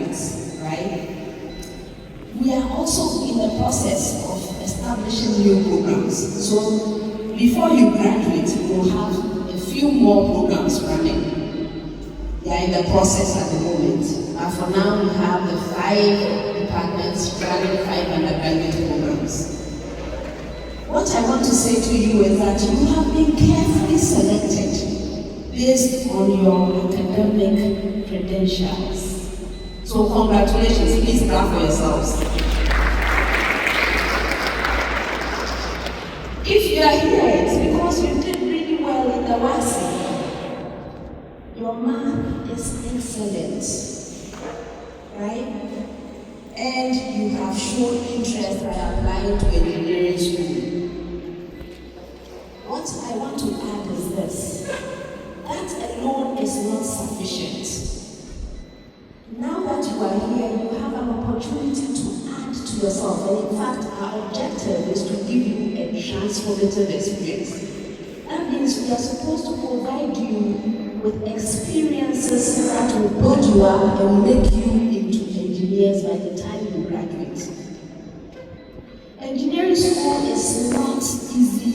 graduates, right? We are also in the process of establishing new programs. So before you graduate, you will have a few more programs running. They are in the process at the moment. But for now, we have the 5 departments running 5 undergraduate programs. What I want to say to you is that you have been carefully selected based on your academic credentials. So congratulations, please clap for yourselves. If you are here, it's because you did really well in the WASI. Your math is excellent, right? And you have shown interest by applying to engineering school. What I want to add is this: that alone is not sufficient. Now that you are here, you have an opportunity to add to yourself. And in fact, our objective is to give you a transformative experience. That means we are supposed to provide you with experiences that will build you up and make you into engineers by the time you graduate. Engineering school is not easy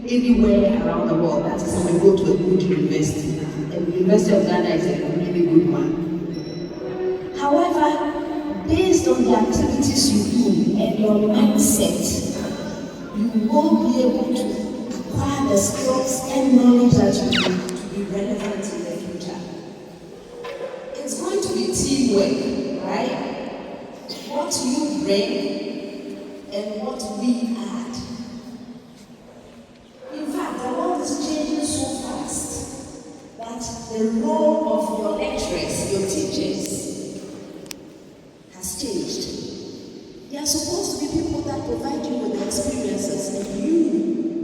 anywhere around the world. That is when you go to a good university. And the University of Ghana is a really good one. However, based on the activities you do and your mindset, you will be able to acquire the skills and knowledge that you need to be relevant in the future. It's going to be teamwork, right? What you bring and what we add. In fact, the world is changing so fast that the role of your lecturers, your teachers, has changed. They are supposed to be people that provide you with the experiences and you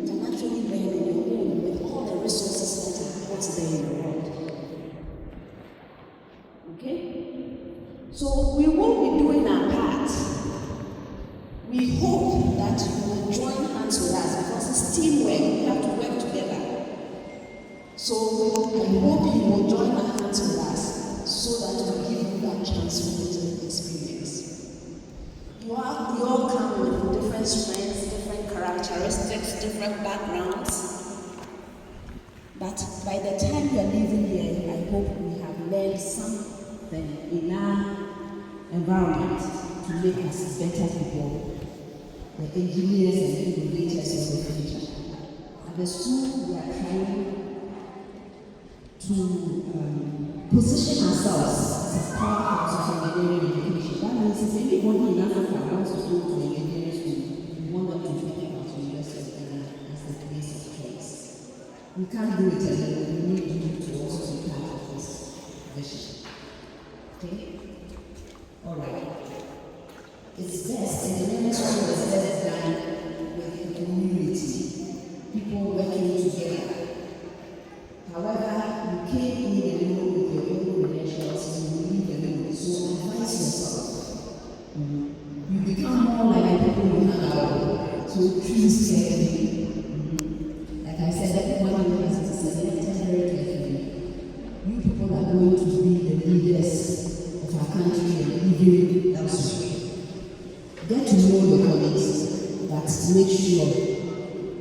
can actually learn on your own with all the resources that are out there in the world. Okay? So we will be doing our part. We hope that you will join hands with us because it's teamwork. We have to work together. So I hope you will join hands with us so that we give you that transformative experience. We all come with different strengths, different characteristics, different backgrounds. But by the time you are leaving here, I hope we have learned something in our environment to make us better people, the engineers and innovators of the future. At the school, we are trying to position ourselves as a powerhouse of engineering education. That means if anybody in Africa wants to go to engineering school, we want them to think about the University of Ghana as the place of choice. We can't do it alone. We need you to also be part of this vision. Okay? All right. It's best, engineering school is best done with the community, people working together. However, you can't leave alone with your own credentials, you will leave alone. So advise yourself. You become more like the people you hang out with. So choose carefully. Like I said, everyone has to select very carefully. You people are going to be the leaders of our country and even elsewhere. Get to know your colleagues, but make sure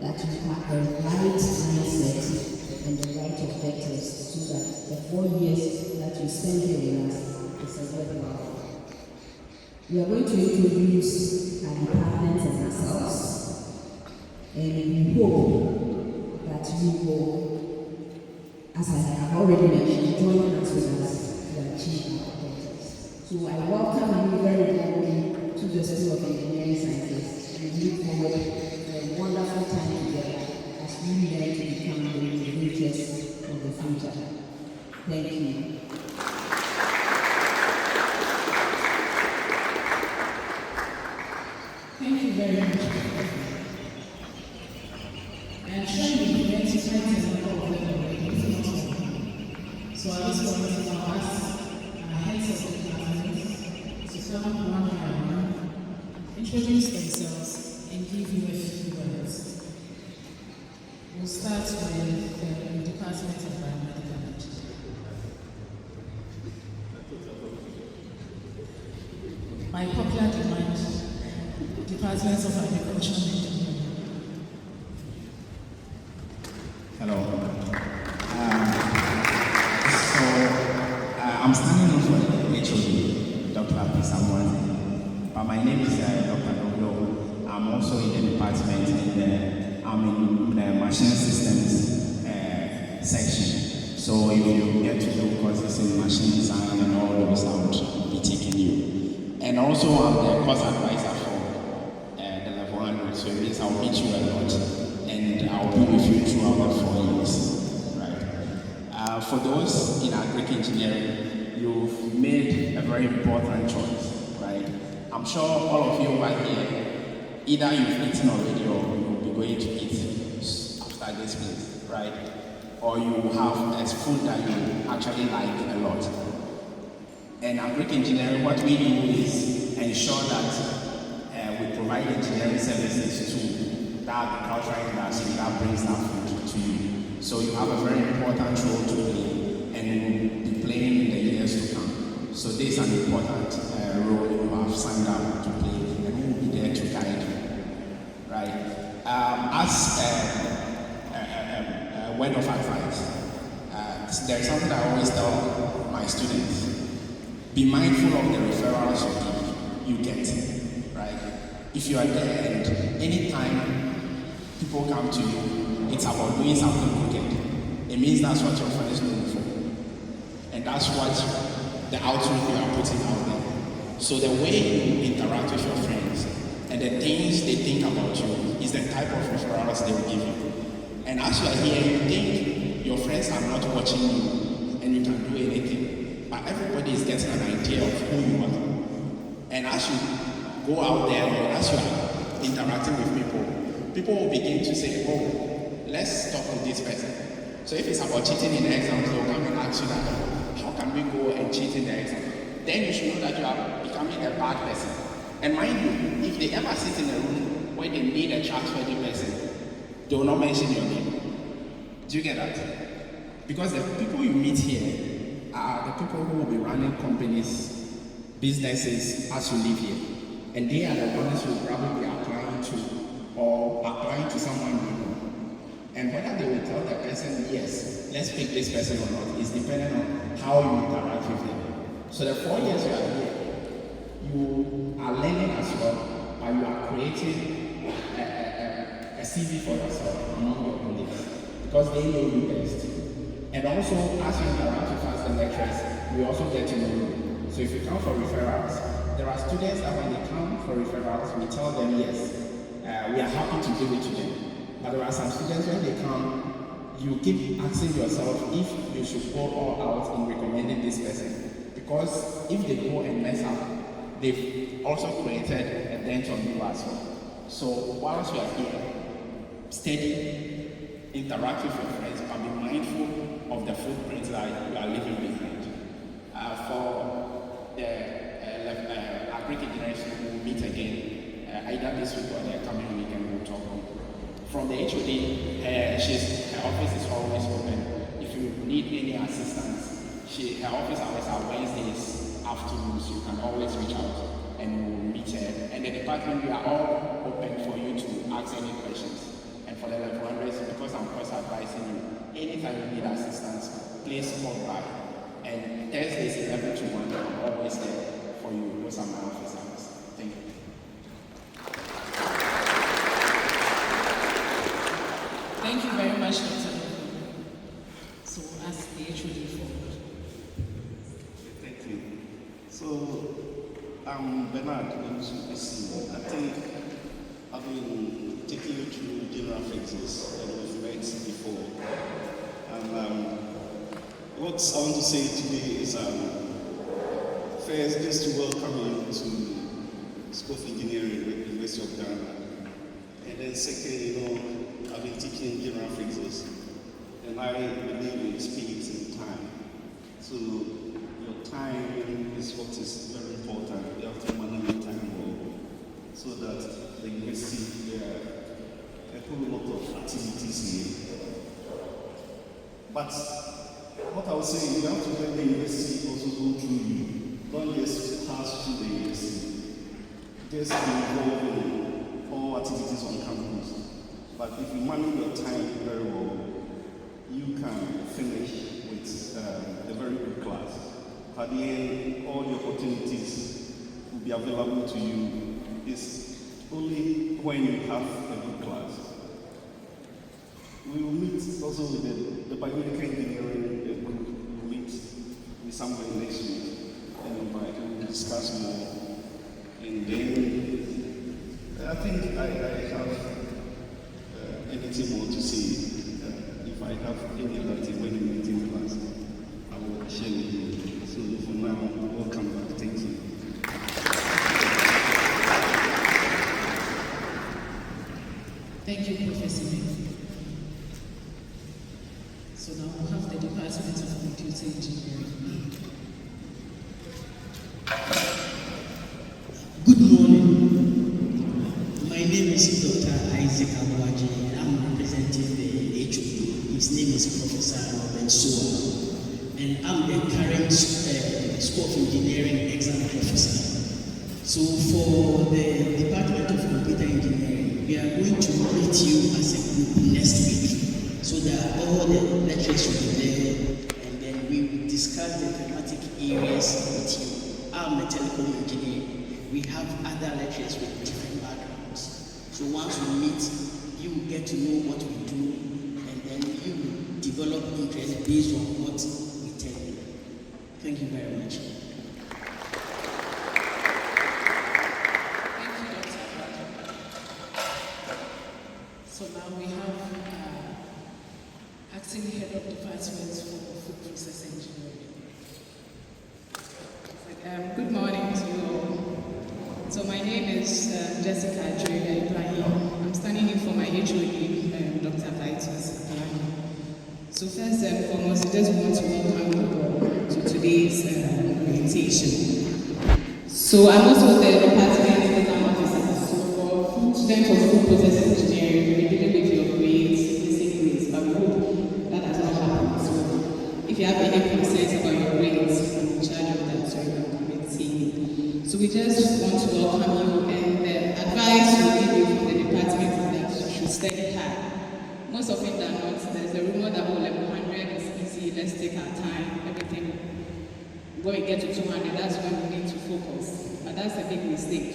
that you have the right mindset and the right objectives so that the 4 years that you spend here with us is a worthwhile. We are going to introduce our departments and ourselves, and we hope that you will, as I have already mentioned, join us with us to achieve our objectives. So I welcome you very warmly to the School of Engineering Sciences. We look forward to a wonderful time together as we learn to become the innovators of the future. Thank you. Thank you very much. I'm sure you've been to quite a number of them already. So I just want to ask our heads of the departments to come up one by one, introduce themselves, and give you a few words. We'll start with the Department of Biomedical Engineering. by popular demand, Department of Agriculture and Engineering. Hello. I'm standing in for the HOD, Dr. Pisamoan, but my name is Dr. Doglo. I'm also in the department, and I'm in the machine systems section. So if you get to do courses in machine design and all those, I would be taking you. And also I'm the course advisor for the level 100, so it means I'll meet you a lot, and I'll be with you throughout the 4 years, right? For those in agric engineering, you've made a very important choice, right? I'm sure all of you over here, either you've eaten already or you'll be going to eat after this place, right? Or you have a food that you actually like a lot. And agric engineering, what we do is ensure that we provide engineering services to the agricultural industry that brings that food to you. So you have a very important role to play, and you will be playing in the years to come. So this is an important role you have signed up to play, and we will be there to guide you, right? As a word of advice, there is something I always tell my students: be mindful of the referrals you get, right? If you are there and anytime people come to you, it's about doing something wicked. It means that's what your friend is looking for. And that's what the outlook you are putting out there. So the way you interact with your friends and the things they think about you is the type of referrals they will give you. And as you are here, you think your friends are not watching you and you can do anything. But everybody is getting an idea of who you are. And as you go out there, or as you are interacting with people, people will begin to say, oh, let's talk to this person. So if it's about cheating in the exams, they'll come and ask you that, how can we go and cheat in the exam? Then you should know that you are becoming a bad person. And mind you, if they ever sit in a room where they need a trustworthy person, they will not mention your name. Do you get that? Because the people you meet here are the people who will be running companies, businesses as you live here. And they are the ones who will probably be applying to, or applying to someone you know. And whether they will tell the person, yes, let's pick this person or not, is dependent on how you interact with them. So the 4 years you are here, you are learning as well, but you are creating a CV for yourself among your colleagues, because they know you best. And also, as you interact with us, the lecturers, we also get to know you. So if you come for referrals, there are students that when they come for referrals, we tell them, yes, we are happy to give it to them. But there are some students, when they come, you keep asking yourself if you should go all out in recommending this person. Because if they go and mess up, they've also created a dent on you as well. So whilst you are here, steady, interact with your friends, but be mindful of the footprints that you are leaving behind. For the agric generation, we will meet again either this week or the coming week, and we'll talk. From the HOD, her office is always open. If you need any assistance, her office hours are Wednesdays afternoons. You can always reach out and we'll meet her. And the department, we are all open for you to ask any questions. And for the level 100s, because I'm cross advising you, anytime you need assistance, please call by. And Thursdays 11 to 1, I'm always there for you. Those are my office hours. Thank you. Thank you very much, Dr. So, as the HOD forward. Thank you. So, I'm Bernard, GCB. I think I've been taking you through general phases that we've read before. And what I want to say today is first, just to welcome you to School of Engineering at the University of Ghana. And then second, I've been teaching general phases, and I believe in speed and time. So your time is what is very important. You have to manage your time well, so that the university, there are a whole lot of activities here. But what I would say is you have to let the university also go through you. Don't just pass through the university. just be involved in all activities on campus. But if you manage your time very well, you can finish with a very good class. At the end, all the opportunities will be available to you. It's only when you have a good class. We will meet also with the biomedical engineering group. We'll meet with somebody next week and we'll discuss more. And then I think I have anything more to say. If I have any other thing when we meet in class, I will share with you. So for now, welcome back. Thank you. Thank you, Professor May. So now we'll have the Department of Computer Engineering. Good morning. My name is Dr. Isaac Abuaji, and I'm representing the HOD. His name is Professor Robert Soa, and I'm the current School of Engineering exam professor. So for the Department of Computer Engineering, we are going to meet you as a group next week, so that all the lectures will be there, and then we will discuss the thematic areas with you. I'm a telecom engineer. We have other lecturers with different backgrounds. So once we meet, you will get to know what we do, and then you will develop interest based on what we tell you. Thank you very much. Thank you, Dr. So now we have acting head of department for food process engineering. Good morning to you all. So my name is Jessica Adrega Ibrahim. I'm standing in for my HOD, Dr. Vitus Ibrahim. So first and foremost, I just want to welcome you all to today's presentation. So I'm also the department exam officer. So for students of food process engineering, we're dealing with your grades, basic grades, but we hope that does not happen. So if you have any concerns about your grades, I'm in charge of that, so you can come and see me. So we just want to welcome you, and the advice we give you from the department is that you should study hard. Most of it are not. There's a rumor that level 100 is easy, let's take our time, everything. When we get to 200, that's when we need to focus. But that's a big mistake.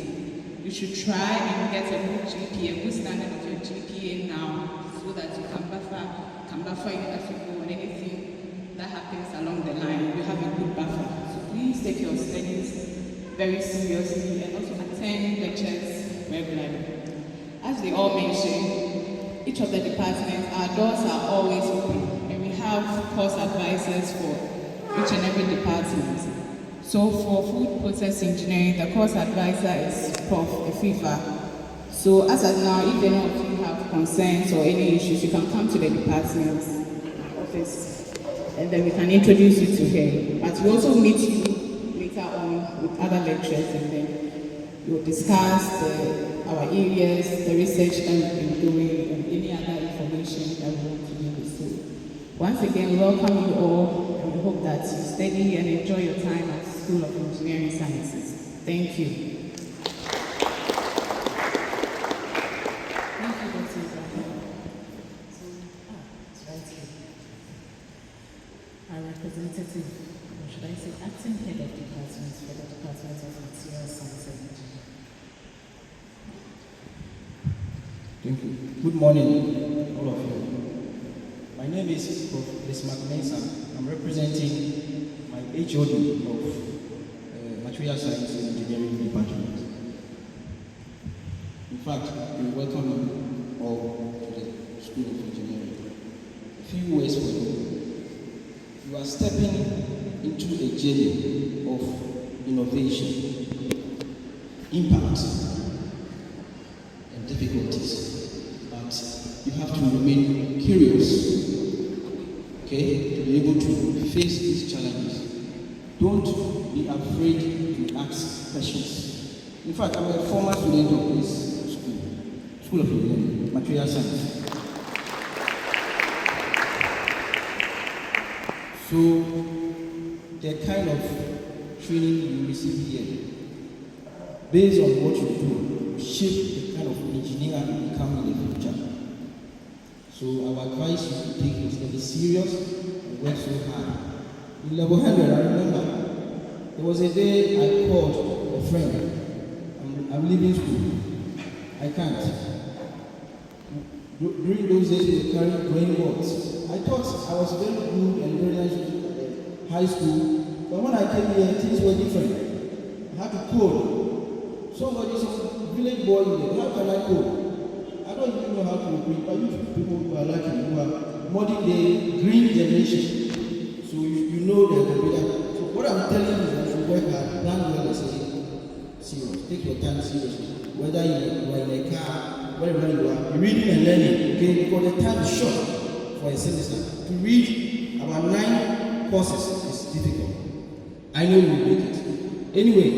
You should try and get a good GPA, a good standard of your GPA now, so that you can buffer in Africa or anything that happens along the line. You have a good buffer. So please take your studies very seriously and also attend lectures regularly. As they all mentioned, each of the departments, our doors are always open, and we have course advisors for each and every department. So for food process engineering, the course advisor is Prof. Efifa. So as of now, if any of you have concerns or any issues, you can come to the department office, and then we can introduce you to her. But we also meet you later on with other lecturers, and then we'll discuss our areas, the research that we've been doing, and any other information that we want to give you. So once again, welcome you all, and we hope that you study and enjoy your time at School of Engineering Sciences. Thank you. Thank you, Dr. Ibrahim. So, it's right here. Our representative, or should I say acting head of department for the Department of Material Science and Engineering. Thank you. Good morning, all of you. My name is Prof. Bismarck Mensah. I'm representing my HOD of Material Science and Engineering Department. In fact, we welcome you all to the School of Engineering. A few words for you. You are stepping into a journey of innovation, impact, and difficulties. But you have to remain curious, okay, to be able to face these challenges. Don't be afraid to ask questions. In fact, I'm a former student of this School of Engineering, Material Science. So, the kind of training you receive here based on what you do, shape the kind of engineer you become in the future. So I would advise you to take your study serious and work so hard. In level 100, I remember, there was a day I called a friend. I'm leaving school. I can't. During those days, we were carrying growing boards. I thought I was very good and very nice at high school, but when I came here, things were different. I had to code. Somebody said, village boy, how can I code? I don't even know how to read, but you people who are like you, who are modern day green generation, so you know that the better. So what I'm telling you is that you work hard, plan well, and say serious. Take your time seriously. Whether you are in a car, wherever you are, reading and learning, okay? Because the time is short for a semester. To read about 9 courses is difficult. I know you will make it. Anyway,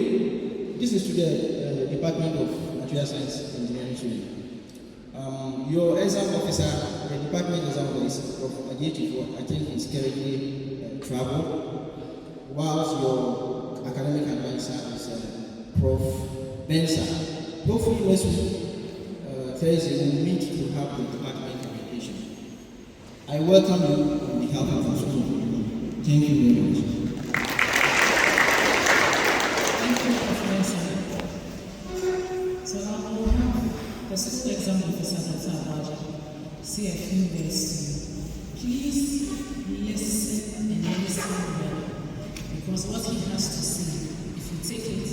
this is to the Department of Material Science Engineering student. Your exam officer, the department exam officer, Prof. Ajay, I think is currently travel, whilst your academic advisor is Prof. Bensa. Hopefully next week, Thursday, we will meet to have the department communication. I welcome you on behalf of the school. Thank you very much. Thank you, Professor. So now we will have the school exam officer, Dr. Abaji, say a few words to you. Please listen and listen well, because what he has to say, if you take it,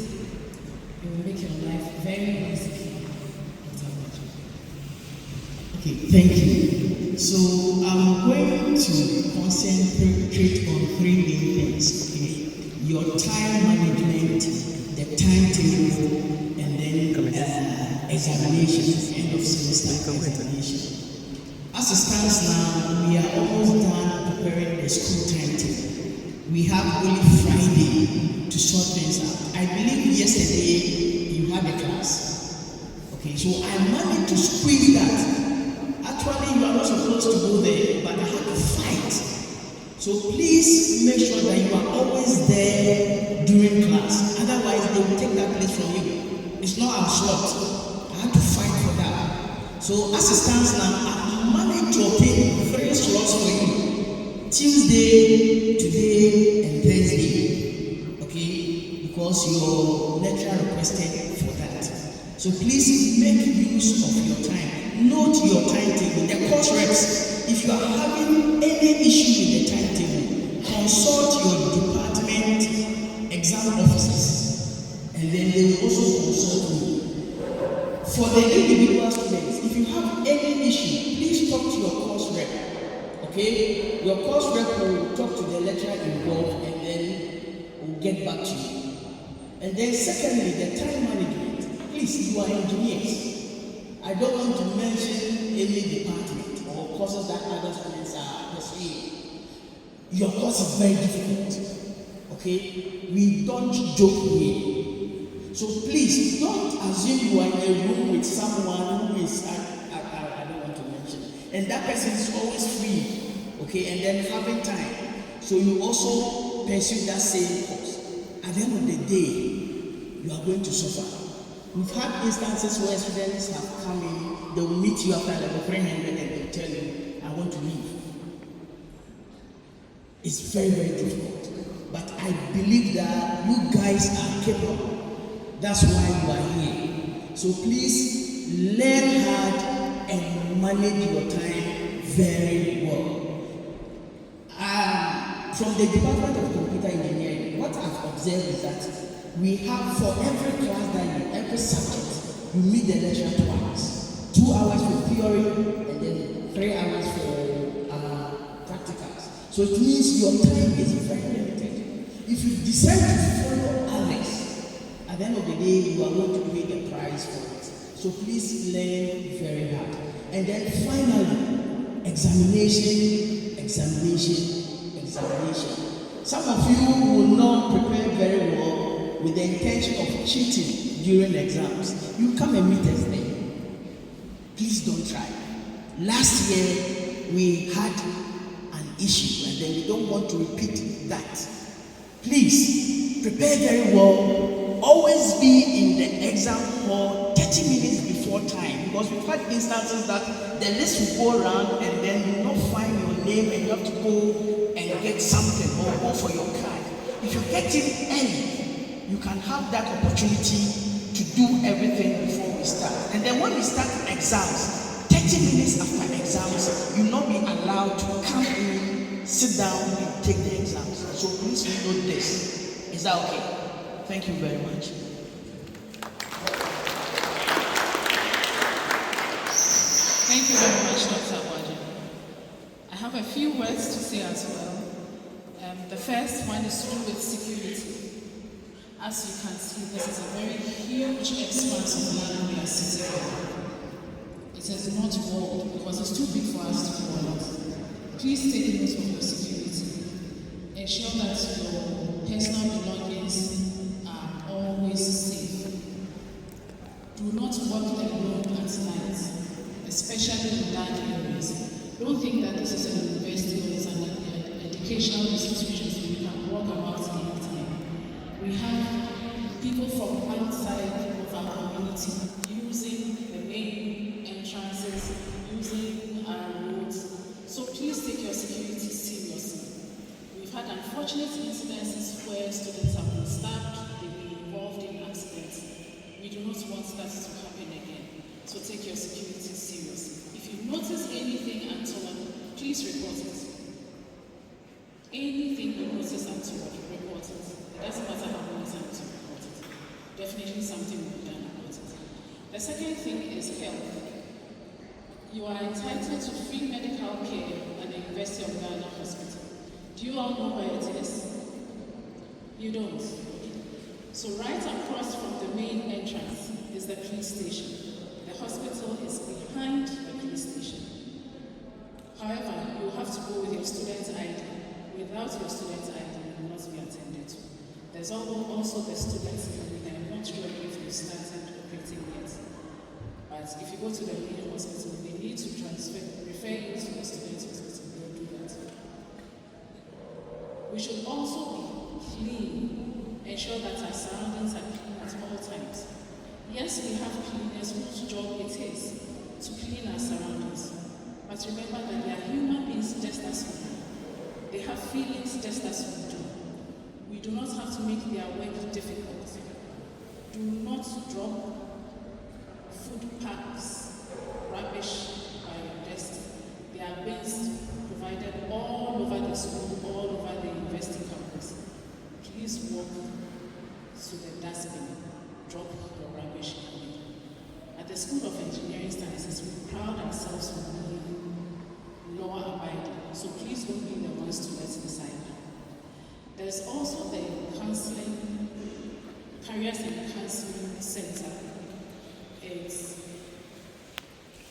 it will make your life very easy. Okay, thank you. So I'm going to concentrate on 3 main things. Okay, your time management, the timetable, and then examinations, end of semester examination. As it stands now, we are almost done preparing the school timetable. We have only Friday to sort things out. I believe yesterday you had a class. Okay, so I managed to squeeze that. Actually, you are not supposed to go there, but I had to fight. So please make sure that you are always there during class. Otherwise, they will take that place from you. It's not our slot. I had to fight for that. So as it stands now, I managed to obtain 3 slots for you. Tuesday, today, and Thursday. Okay? Because your lecturer requested for that. So please make use of your time. Note your timetable, the course reps. If you are having any issue with the timetable, consult your department exam officers, and then they will also consult me. For the individual students, if you have any issue, please talk to your course rep. Okay? Your course rep will talk to the lecturer involved, and then will get back to you. And then secondly, the time management. Please, you are engineers. I don't want to mention any department or courses that other students are pursuing. Your course is very difficult. Okay? We don't joke here. So please don't assume you are in a room with someone who is, I don't want to mention. And that person is always free. Okay? And then having time. So you also pursue that same course. At the end of the day, you are going to suffer. We've had instances where students have come in, they will meet you after level 300 and they'll tell you, I want to leave. It's very, very difficult. But I believe that you guys are capable. That's why you are here. So please learn hard and manage your time very well. From the Department of Computer Engineering, what I've observed is that we have for every class that every subject, you meet the lecturer twice. 2 hours for theory and then 3 hours for practicals. So it means your time is very limited. If you decide to follow others, at the end of the day, you are going to pay the price for it. So please learn very hard. And then finally, examination. Some of you will not prepare very well with the intention of cheating during exams. You come and meet us there. Please don't try. Last year, we had an issue and then we don't want to repeat that. Please, prepare very well. Always be in the exam exam hall 30 minutes before time, because we've had instances that the list will go around and then you will not find your name and you have to go and get something or go for your card. If you get it early, you can have that opportunity to do everything before we start. And then when we start exams, 30 minutes after exams, you will not be allowed to come in, sit down and take the exams. So please note this. Is that okay? Thank you very much. Thank you very much, Dr. Awaji. I have a few words to say as well. The first one is to do with security. As you can see, this is a very huge expanse of land we are sitting on. It is not walled because it's too big for us to wall it. Please take note of your security. Ensure that your personal belongings are always safe. Do not walk alone at night, especially in dark areas. Don't think that this is an university or it's an educational institution so you can walk about anytime. We have people from outside of our community using the main entrances, using our roads. So please take your security seriously. We've had unfortunate incidences where students have been stabbed, they've been involved in accidents. We do not want that to happen again. So take your security seriously. If you notice anything at all, please report it. Anything you notice at all, report it. It doesn't matter how many times you report it. Definitely something will be done about it. The second thing is health. You are entitled to free medical care at the University of Ghana Hospital. Do you all know where it is? You don't? Okay. So right across from the main entrance is the police station. The hospital is behind the police station. However, you have to go with your student ID. Without your student ID, you will not be attended to. There's also the student clinic, and I'm not sure if you started operating yet. But if you go to the main hospital, they need to refer you to the student hospital. They'll do that. We should also be clean, ensure that our surroundings are clean at all times. Yes, we have cleaners whose job it is to clean our surroundings. But remember that they are human beings just as we are. They have feelings just as we do. We do not have to make their work difficult. Do not drop food packs, rubbish by your desk. There are bins provided all over the school, all over the university campus. Please walk to the dustbin. Drop your rubbish away. At the School of Engineering Studies, we pride ourselves on being law-abiding. So please don't be the ones to let decide. There's also the counseling, careers and counseling center.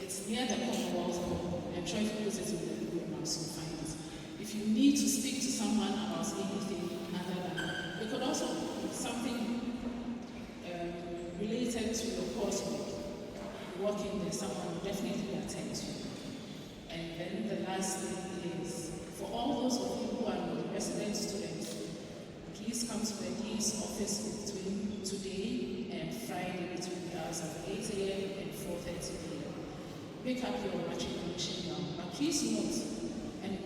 It's near the Commonwealth Hall. I'm trying to put it in the Google Maps so find it. If you need to speak to someone about anything other than that, it could also be something related to your coursework. Working there, someone will definitely attend to you. And then the last thing is, for all those of you who are resident students, please come to the Dean's office between today and Friday between the hours of 8 a.m. and 4:30 p.m. Pick up your matriculation now. But please note, and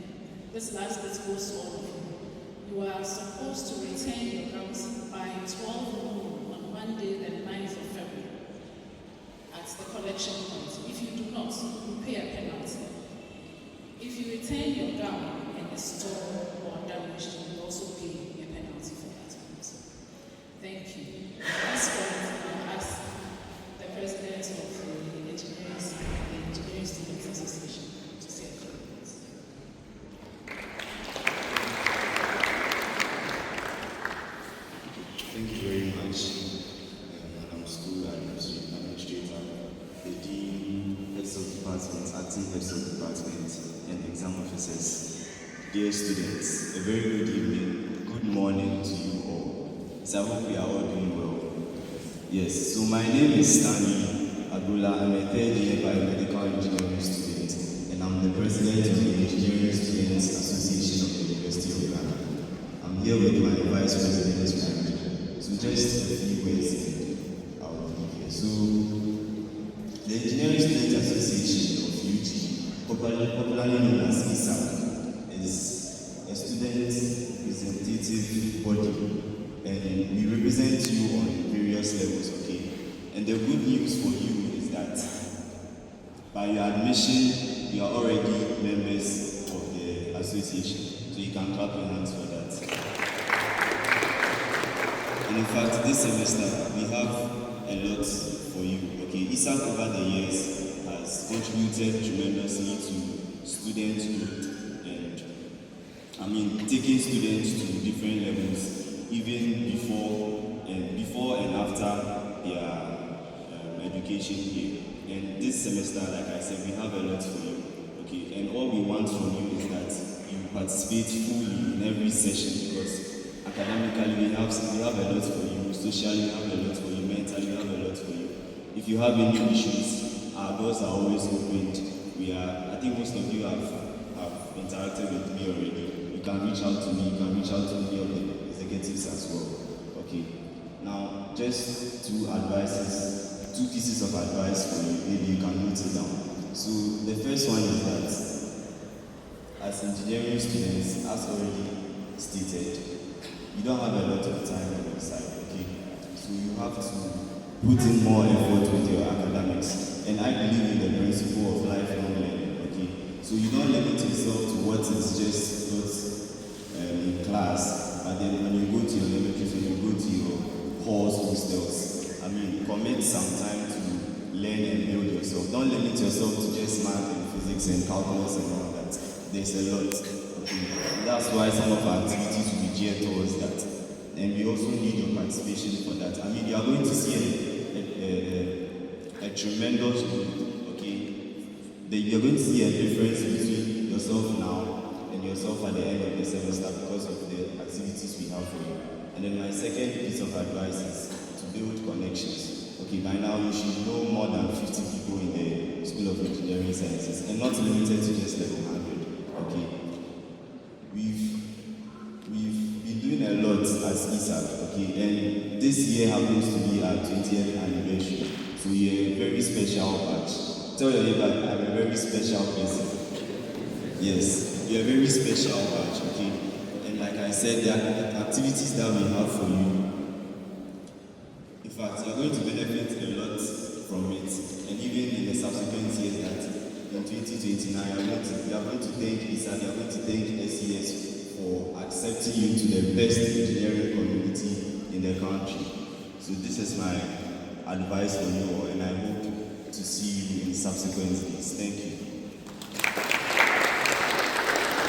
this last bit goes to all of you, you are supposed to return your gowns by 12 noon on Monday, the 9th of February, at the collection point. If you do not, you pay a penalty. If you return your gown and it's torn or damaged, you will also pay a penalty for that. Thank you. That's what I ask the president of the Engineering Students Association to say a few words. Thank you very much, Madam School Administrator, the Dean, Heads of Departments, Acting Heads of Departments, and Exam Officers. Dear students, a very good evening, good morning to you all. So I hope we are all doing well. Yes, so my name is Stanley Abdullah. I'm a third year biomedical engineering student, and I'm the president of the Engineering Students Association of the University of Ghana. I'm here with my vice president, so just a few words I'll give you. popularly known as ESAC, is a student representative body, and we represent you on various levels, okay? And the good news for you is that by your admission, you are already members of the association, so you can clap your hands for that. And in fact, this semester, we have a lot for you, okay? ESAC over the years has contributed tremendously to student growth and taking students to different levels, even before and after their education year. And this semester, like I said, we have a lot for you, okay? And all we want from you is that you participate fully in every session, because academically we have a lot for you, socially we have a lot for you, mentally we have a lot for you. If you have any issues, our doors are always opened. I think most of you have interacted with me already. You can reach out to me, you can reach out to any of the executives as well. Okay. Now, just two pieces of advice for you. Maybe you can note it down. So the first one is that as engineering students, as already stated, you don't have a lot of time on your side, okay? So you have to put in more effort with your academics. And I believe in the principle of lifelong learning, okay? So you don't limit yourself to what is just taught in class, but then when you go to your laboratories, when you go to your halls, hostels, commit some time to learn and build yourself. Don't limit yourself to just math and physics and calculus and all that. There's a lot, okay? And that's why some of our activities will be geared towards that. And we also need your participation for that. You are going to see a tremendous growth, okay? You're going to see a difference between yourself now and yourself at the end of the semester because of the activities we have for you. And then my second piece of advice is to build connections. Okay, by now you should know more than 50 people in the School of Engineering Sciences, and not limited to just level 100, okay? We've been doing a lot as ESAC, okay? And this year happens to be our 20th anniversary. So you're a very special batch. Tell your neighbor, I'm a very special person. Yes, you're a very special batch, okay? And like I said, there are activities that we have for you. In fact, you're going to benefit a lot from it. And even in the subsequent years that in 2029, we are going to thank ESAC, we are going to thank SES for accepting you to the best engineering community in the country. So this is my advice for you all, and I hope to see you in subsequent days. Thank you.